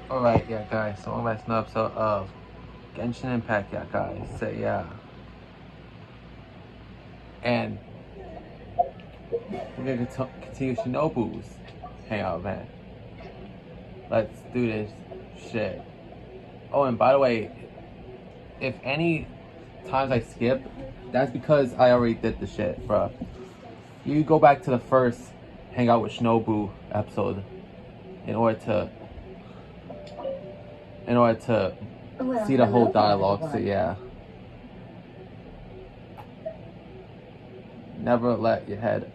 Alright, yeah, guys, so last episode of Genshin Impact, yeah, guys, so yeah. And we're gonna continue Shinobu's hangout, man. Let's do this shit. Oh, and by the way, if any times I skip, that's because I already did the shit, bro. You go back to the first Hangout with Shinobu episode in order to see the whole dialogue. So yeah, never let her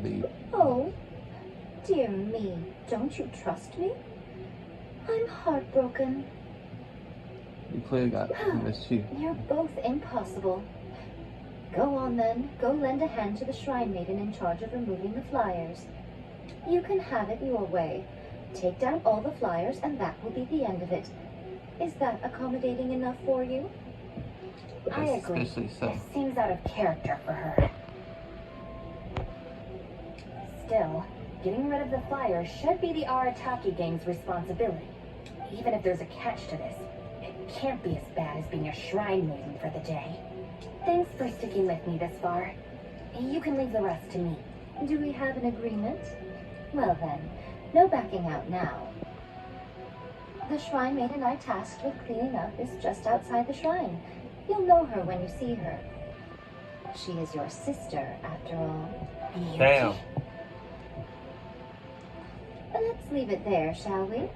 leave. Oh, dear me, don't you trust me? I'm heartbroken. You clearly got missed you. You're both impossible. Go on then, go lend a hand to the Shrine Maiden in charge of removing the flyers. You can have it your way. Take down all the flyers and that will be the end of it. Is that accommodating enough for you? I agree. Especially so. This seems out of character for her. Still, getting rid of the flyers should be the Arataki gang's responsibility. Even if there's a catch to this, it can't be as bad as being a shrine maiden for the day. Thanks for sticking with me this far. You can leave the rest to me. Do we have an agreement? Well then, no backing out now. The Shrine Maiden I tasked with cleaning up is just outside the shrine. You'll know her when you see her. She is your sister, after all. Damn. Let's leave it there, shall we?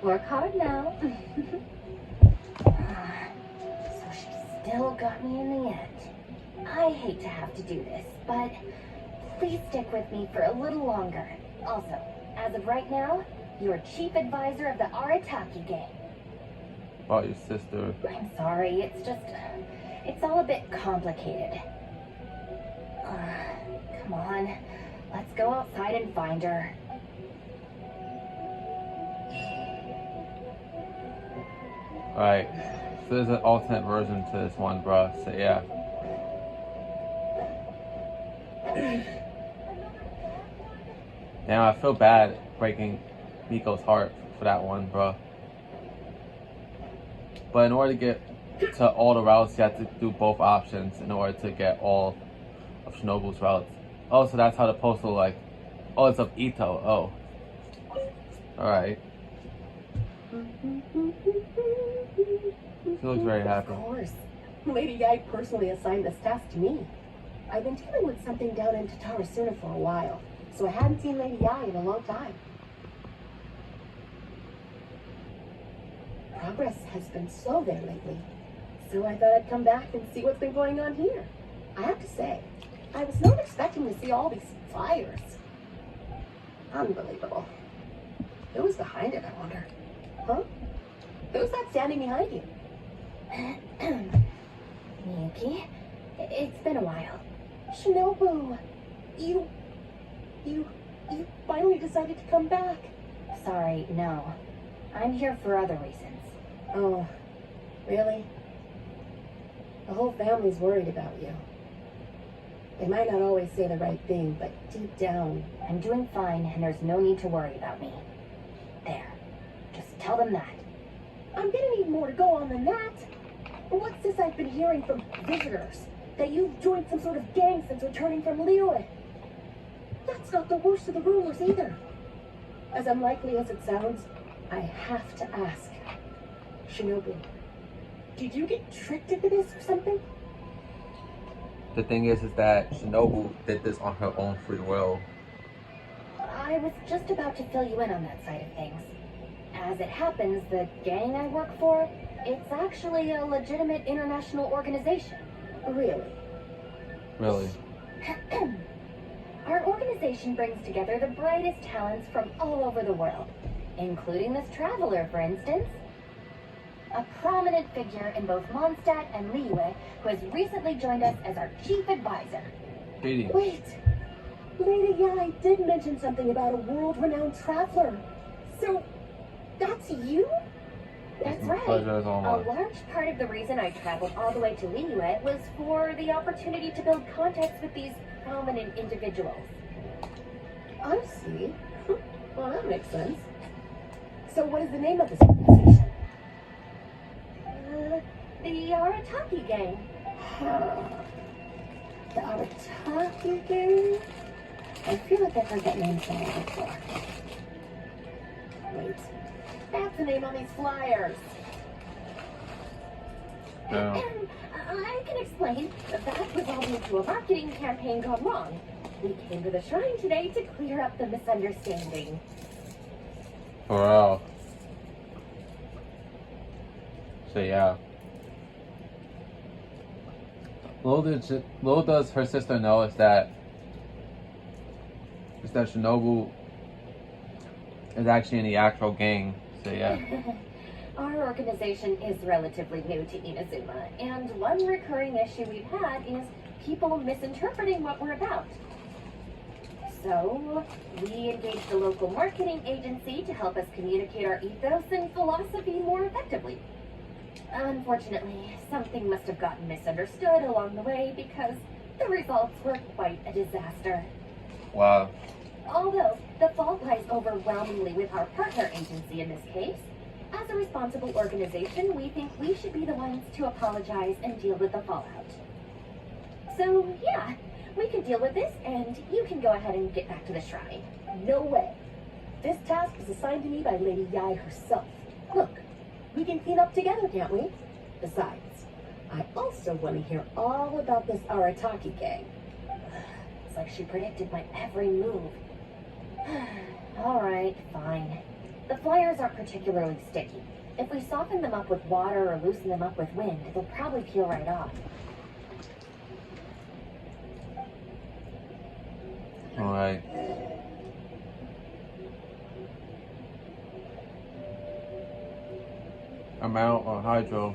Work hard now. So she still got me in the end. I hate to have to do this, but please stick with me for a little longer. Also, as of right now, you're chief advisor of the Arataki gang. Oh, your sister. I'm sorry, it's all a bit complicated. Come on, let's go outside and find her. Alright, so there's an alternate version to this one, bro. So yeah. Now I feel bad breaking Miko's heart for that one, bro. But in order to get to all the routes, you have to do both options in order to get all of Shinobu's routes. Oh, so that's how the postal like. Oh, it's of Ito. Oh. Alright. She looks very happy. Of course. Lady Yai personally assigned this task to me. I've been dealing with something down in Tatarasuna for a while, so I hadn't seen Lady Yai in a long time. Progress has been slow there lately, so I thought I'd come back and see what's been going on here. I have to say, I was not expecting to see all these fires. Unbelievable. Who was behind it, I wonder? Huh? Who's that standing behind you? Miyuki, it's been a while. Shinobu! You finally decided to come back. Sorry, no. I'm here for other reasons. Oh, really? The whole family's worried about you. They might not always say the right thing, but deep down... I'm doing fine, and there's no need to worry about me. There. Just tell them that. I'm gonna need more to go on than that. What's this I've been hearing from visitors? That you've joined some sort of gang since returning from Liyue. That's not the worst of the rumors either. As unlikely as it sounds, I have to ask. Shinobu, did you get tricked into this or something? The thing is that Shinobu did this on her own free will. I was just about to fill you in on that side of things. As it happens, the gang I work for, it's actually a legitimate international organization. Really? Really? Our organization brings together the brightest talents from all over the world, including this traveler, for instance. A prominent figure in both Mondstadt and Liyue, who has recently joined us as our chief advisor. Greetings. Wait! Lady Yai did mention something about a world-renowned traveler. So, that's you? That's My right. pleasure as A always. large part of the reason I traveled all the way to Liyue was for the opportunity to build contacts with these prominent individuals. I see. Well, that makes sense. So what is the name of this organization? The Arataki Gang. The Arataki Gang? I feel like I've heard that name somewhere before. Wait. That's the name on these flyers. Yeah. I can explain. That resolved into a marketing campaign gone wrong. We came to the shrine today to clear up the misunderstanding. For real. So yeah. Little does her sister know is that Shinobu is actually in the actual gang. So yeah. Our organization is relatively new to Inazuma, and one recurring issue we've had is people misinterpreting what we're about. So, we engaged a local marketing agency to help us communicate our ethos and philosophy more effectively. Unfortunately, something must have gotten misunderstood along the way because the results were quite a disaster. Wow. Although, the fault lies overwhelmingly with our partner agency in this case, as a responsible organization, we think we should be the ones to apologize and deal with the fallout. So, yeah, we can deal with this, and you can go ahead and get back to the shrine. No way. This task was assigned to me by Lady Yai herself. Look, we can clean up together, can't we? Besides, I also want to hear all about this Arataki gang. It's like she predicted my every move. Alright, fine. The flyers aren't particularly sticky. If we soften them up with water or loosen them up with wind, they'll probably peel right off. Alright. I'm out on hydro.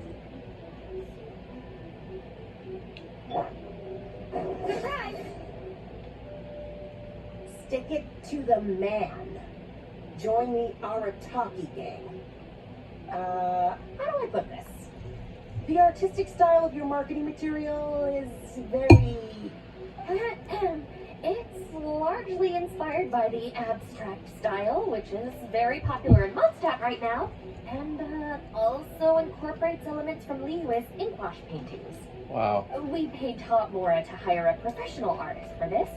Surprise! Stick it to the man. Join the Arataki gang. How do I put this? The artistic style of your marketing material is very... It's largely inspired by the abstract style, which is very popular in Mondstadt right now, and also incorporates elements from Liyue's inkwash paintings. Wow. We paid Top Mora to hire a professional artist for this,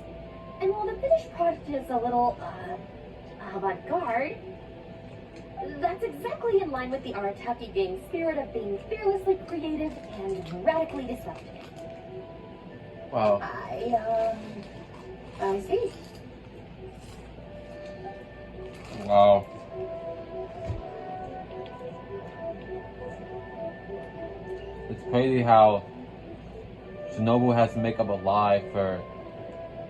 and while the finished product is a little, avant-garde, that's exactly in line with the Arataki gang's spirit of being fearlessly creative and radically disruptive. Wow. I see. Wow. It's crazy how Shinobu has to make up a lie for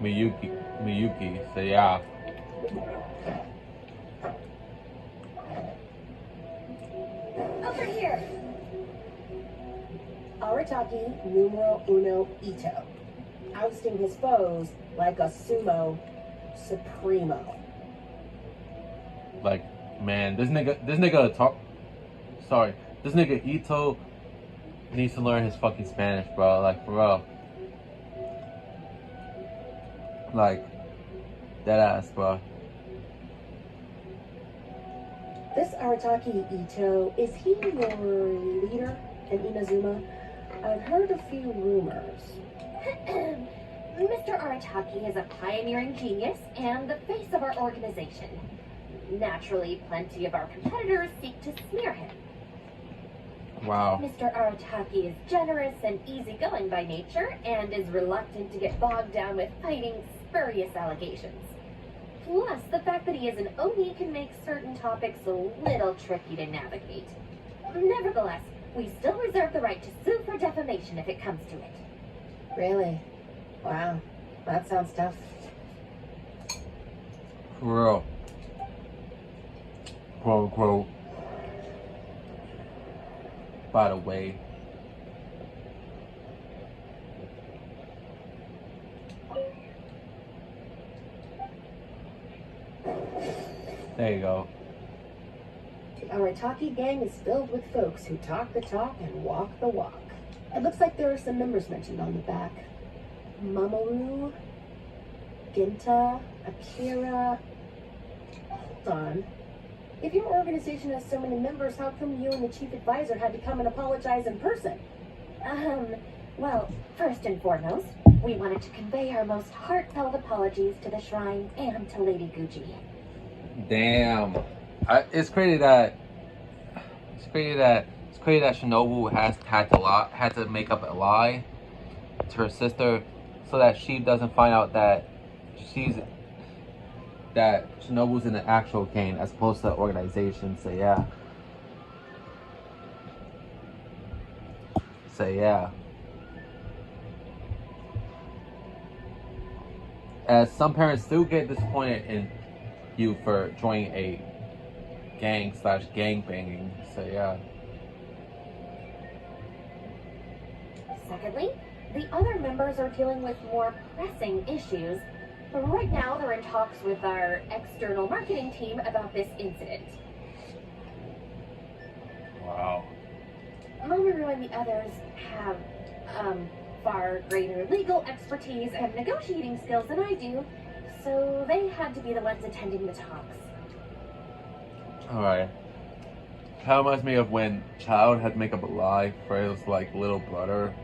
Miyuki. So yeah. Over here! Arataki numero uno Ito. Ousting his foes like a sumo supremo. Like, man, this nigga talk. Sorry, this nigga Ito needs to learn his fucking Spanish, bro. Like, for real. Like, dead ass, bro. This Arataki Ito, is he your leader in Inazuma? I've heard a few rumors. Mr. Arataki is a pioneering genius and the face of our organization. Naturally, plenty of our competitors seek to smear him. Wow. Mr. Arataki is generous and easygoing by nature and is reluctant to get bogged down with fighting spurious allegations. Plus, the fact that he is an Oni can make certain topics a little tricky to navigate. Nevertheless, we still reserve the right to sue for defamation if it comes to it. Really? Wow. That sounds tough. For real. Quote, unquote. By the way. There you go. The Arataki gang is filled with folks who talk the talk and walk the walk. It looks like there are some members mentioned on the back. Mamoru, Genta, Akira. Hold on. If your organization has so many members, how come you and the chief advisor had to come and apologize in person? Well, first and foremost, we wanted to convey our most heartfelt apologies to the Shrine and to Lady Gucci. Damn. It's crazy that Shinobu had to make up a lie to her sister so that she doesn't find out that Shinobu's in the actual gang as opposed to the organization. So yeah. As some parents do get disappointed in you for joining a gang/gang banging. So yeah. Secondly, the other members are dealing with more pressing issues. Right now, they're in talks with our external marketing team about this incident. Wow. Mamoru and the others have far greater legal expertise and negotiating skills than I do, so they had to be the ones attending the talks. Alright. Kind of reminds me of when Child had to make up a lie for his little brother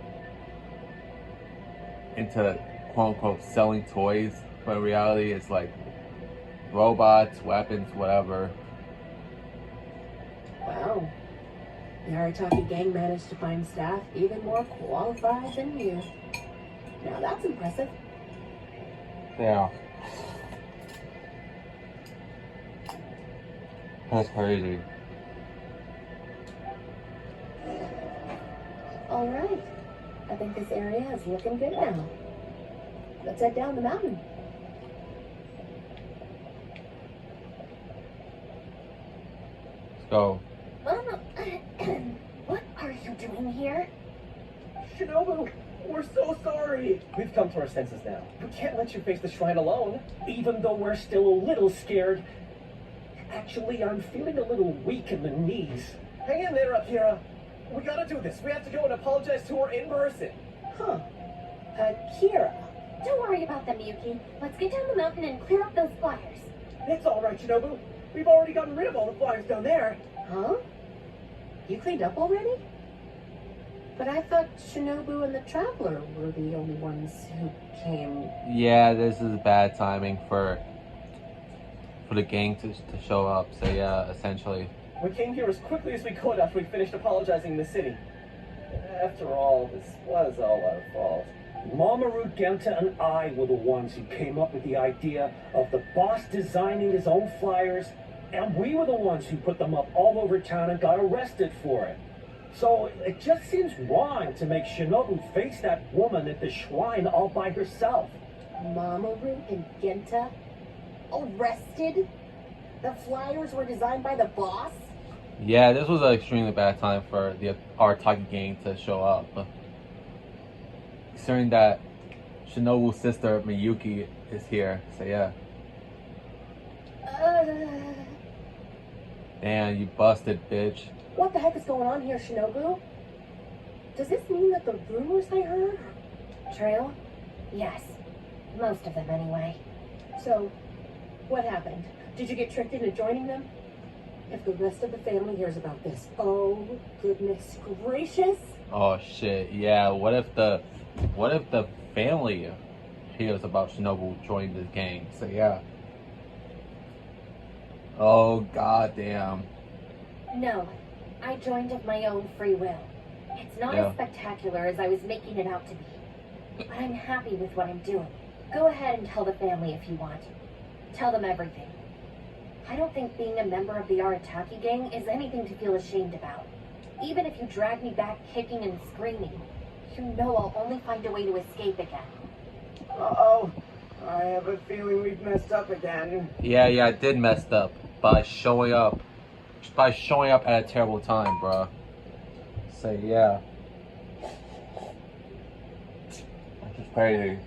into quote unquote selling toys, but in reality it's like robots, weapons, whatever. Wow. The Arataki gang managed to find staff even more qualified than you. Now that's impressive. Yeah. That's crazy. All right. I think this area is looking good now. Let's head down the mountain. Let's go. What are you doing here? Shinobu, we're so sorry. We've come to our senses now. We can't let you face the shrine alone, even though we're still a little scared. Actually, I'm feeling a little weak in the knees. Hang in there, Akira. We gotta do this. We have to go and apologize to her in person. Huh. Akira. Don't worry about them, Yuki. Let's get down the mountain and clear up those flyers. It's all right, Shinobu. We've already gotten rid of all the flyers down there. Huh? You cleaned up already? But I thought Shinobu and the Traveler were the only ones who came. Yeah, this is bad timing for the gang to show up. So yeah, essentially. We came here as quickly as we could after we finished apologizing in the city. After all, this was all our fault. Mamoru, Genta, and I were the ones who came up with the idea of the boss designing his own flyers, and we were the ones who put them up all over town and got arrested for it. So it just seems wrong to make Shinobu face that woman at the shrine all by herself. Mamoru and Genta arrested? The flyers were designed by the boss? Yeah, this was an extremely bad time for the Arataki gang to show up. Considering that Shinobu's sister Miyuki is here, so yeah. Damn, you busted, bitch. What the heck is going on here, Shinobu? Does this mean that the rumors I heard? True? Yes. Most of them, anyway. So, what happened? Did you get tricked into joining them? If the rest of the family hears about this, oh goodness gracious! Oh shit, yeah. What if the family hears about Shinobu joining this gang? So yeah. Oh goddamn. No, I joined of my own free will. It's not as spectacular as I was making it out to be. But I'm happy with what I'm doing. Go ahead and tell the family if you want. Tell them everything. I don't think being a member of the Arataki gang is anything to feel ashamed about. Even if you drag me back kicking and screaming, you know I'll only find a way to escape again. Uh-oh. I have a feeling we've messed up again. Yeah, I did messed up by showing up at a terrible time, bro. So yeah. That's just crazy.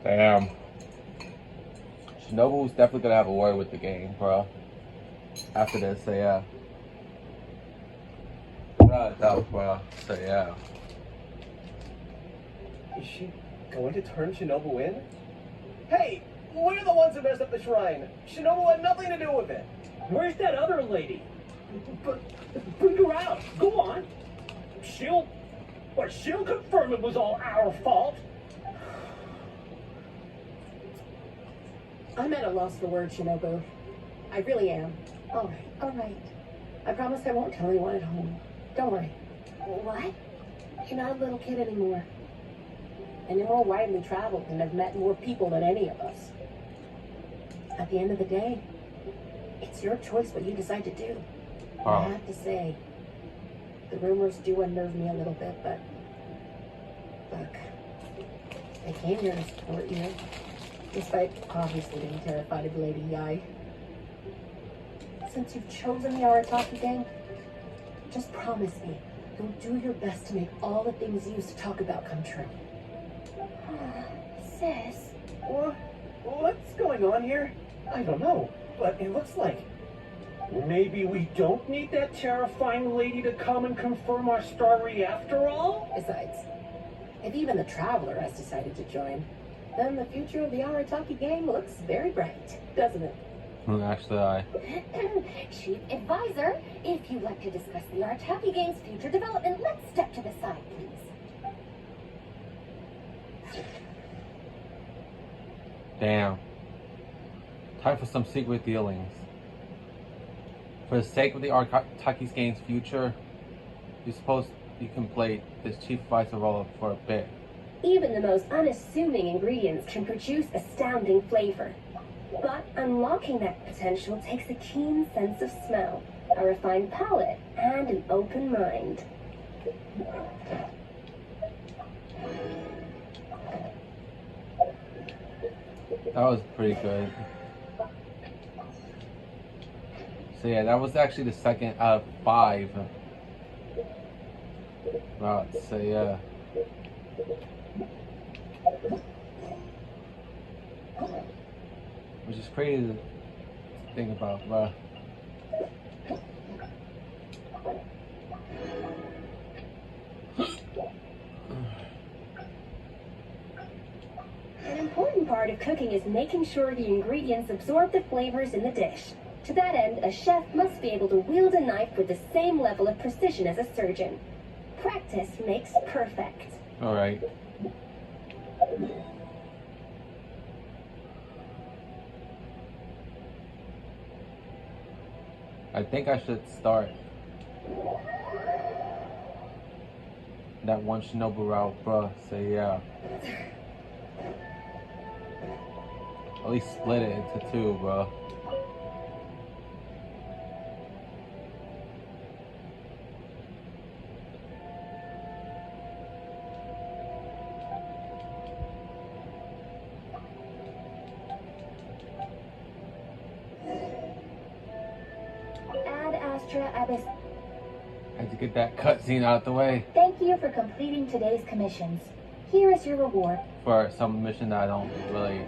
Damn. Shinobu's definitely gonna have a word with the gang, bro. After this, so yeah. Without a doubt, bro. So yeah. Is she going to turn Shinobu in? Hey, We're the ones who messed up the shrine. Shinobu had nothing to do with it. Where's that other lady? But bring her out. Go on. She'll confirm it was all our fault. I'm at a loss for words, Shinobu. I really am. All right. I promise I won't tell anyone at home. Don't worry. What? You're not a little kid anymore. And you're more widely traveled and have met more people than any of us. At the end of the day, it's your choice what you decide to do. Wow. I have to say, the rumors do unnerve me a little bit, but look, I came here to support you, despite obviously being terrified of Lady Yai. Since you've chosen the Arataki gang, just promise me you'll do your best to make all the things you used to talk about come true. Sis. What's going on here? I don't know, but it looks like... Maybe we don't need that terrifying lady to come and confirm our story after all? Besides, if even the Traveler has decided to join, then the future of the Arataki gang looks very bright, doesn't it? Actually, Chief Advisor, if you'd like to discuss the Arataki gang's future development, let's step to the side, please. damn. Time for some secret dealings. For the sake of the Arataki gang's future, you can play this chief advisor role for a bit. Even the most unassuming ingredients can produce astounding flavor. But unlocking that potential takes a keen sense of smell, a refined palate, and an open mind. That was pretty good. So yeah, that was actually the second out of 5. Wow, so yeah. Which is crazy to think about, bro. An important part of cooking is making sure the ingredients absorb the flavors in the dish. To that end, a chef must be able to wield a knife with the same level of precision as a surgeon. Practice makes perfect. Alright. I think I should start that one Shinobu route, bruh. So yeah. At least split it into 2, bro. Had to get that cutscene out the way Thank you for completing today's commissions. Here is your reward. for some mission that I don't really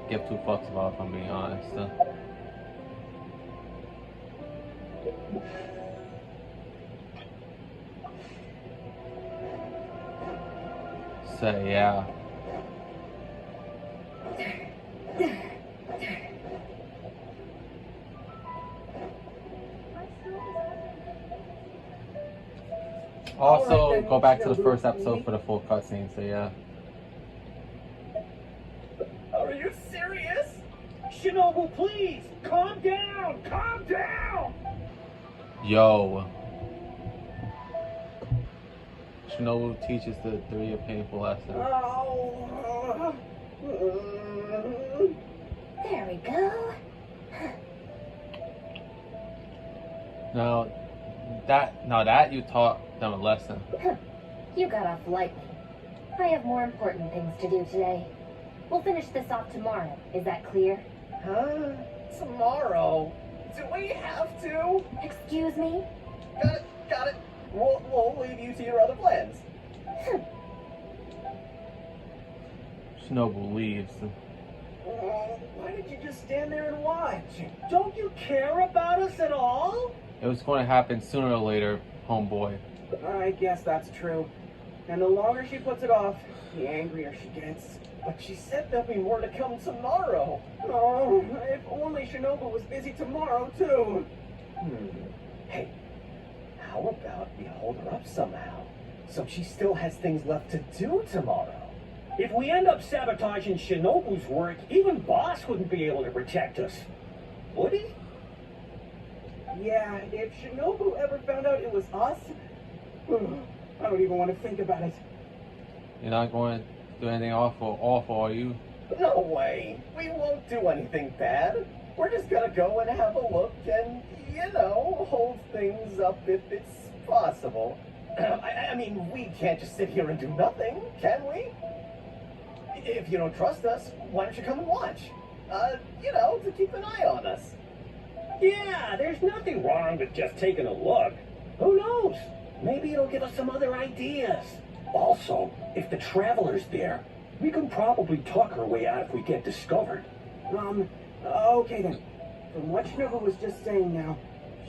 give 2 fucks about, if I'm being honest. So yeah. Also, Alright, then, go back to the Shinobu. first episode for the full cutscene, so yeah. Are you serious? Shinobu, please! Calm down! Calm down! Yo. Shinobu teaches the 3 a painful lesson. Oh. There we go. Now that you taught them a lesson. You got off lightly. I have more important things to do today. We'll finish this off tomorrow. Is that clear? Huh? Tomorrow? Do we have to? Excuse me? Got it. We'll leave you to your other plans. Shinobu leaves. Why did you just stand there and watch? Don't you care about us at all? It was going to happen sooner or later, homeboy. I guess that's true. And the longer she puts it off, the angrier she gets. But she said there'll be more to come tomorrow. Oh, if only Shinobu was busy tomorrow, too. Hey, how about we hold her up somehow, so she still has things left to do tomorrow? If we end up sabotaging Shinobu's work, even Boss wouldn't be able to protect us. Would he? Yeah, if Shinobu ever found out it was us, I don't even want to think about it. You're not going to do anything awful, are you? No way. We won't do anything bad. We're just gonna go and have a look and, hold things up if it's possible. I mean, we can't just sit here and do nothing, can we? If you don't trust us, why don't you come and watch? To keep an eye on us. Yeah, there's nothing wrong with just taking a look. Who knows? Maybe it'll give us some other ideas. Also, if the Traveler's there, we can probably talk our way out if we get discovered. Okay then. From what Shinobu was just saying now,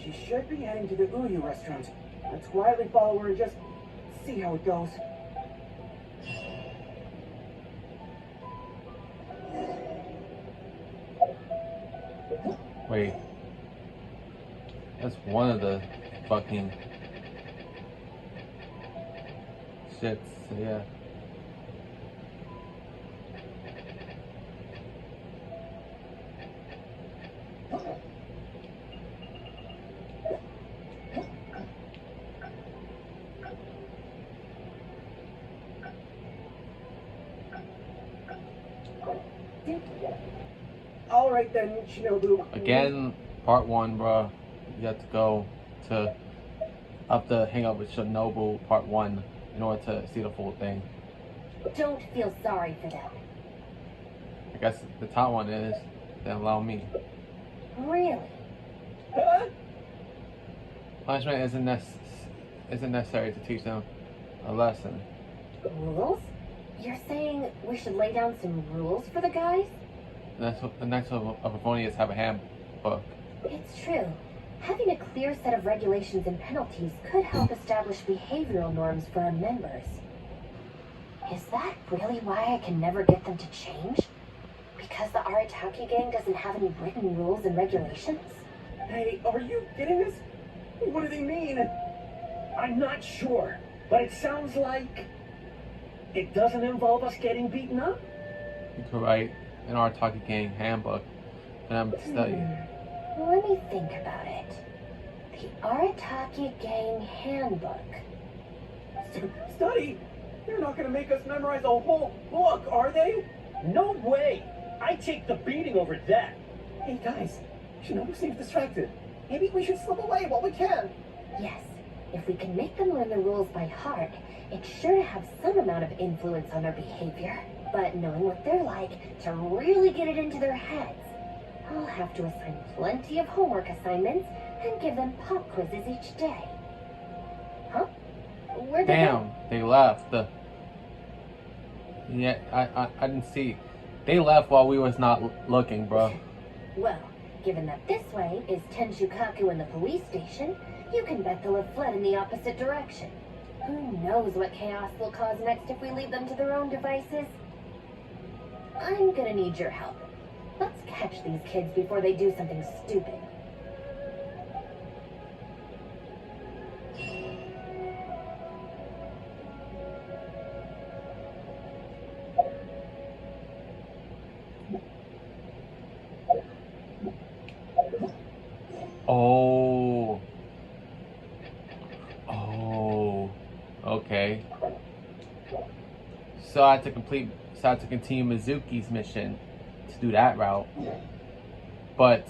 she should be heading to the Uyu restaurant. Let's quietly follow her and just see how it goes. Wait. That's one of the fucking shits, so yeah. Alright then, Shinobu. Again, part 1, bro. You have to go to hang out with Shinobu part 1 in order to see the full thing. Don't feel sorry for them. I guess the top one is then allow me. Really? Huh? Punishment isn't necessary to teach them a lesson. Rules? You're saying we should lay down some rules for the guys? The next of Avonia is have a handbook. It's true. Having a clear set of regulations and penalties could help establish behavioral norms for our members. Is that really why I can never get them to change? Because the Arataki gang doesn't have any written rules and regulations? Hey, are you getting this? What do they mean? I'm not sure, but it sounds like it doesn't involve us getting beaten up. You could write an Arataki gang handbook for them to study. Let me think about it. The Arataki gang handbook. Study? They're not gonna make us memorize a whole book, are they? No way! I take the beating over that. Hey guys, Shinobu seems distracted. Maybe we should slip away while we can. Yes, if we can make them learn the rules by heart, it's sure to have some amount of influence on their behavior. But knowing what they're like, to really get it into their heads, I'll have to assign plenty of homework assignments and give them pop quizzes each day. Huh? Where'd they Damn, they left. Yeah, I didn't see. They left while we was not looking, bro. Well, given that this way is Tenshukaku and the police station, you can bet they'll have fled in the opposite direction. Who knows what chaos they'll cause next if we leave them to their own devices? I'm gonna need your help. Let's catch these kids before they do something stupid. Okay. So I had to continue Mizuki's mission to do that route. But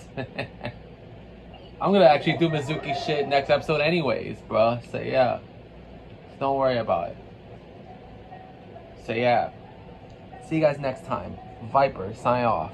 I'm gonna actually do Mizuki shit next episode anyways, bro. So yeah. Don't worry about it. So yeah. See you guys next time. Viper, sign off.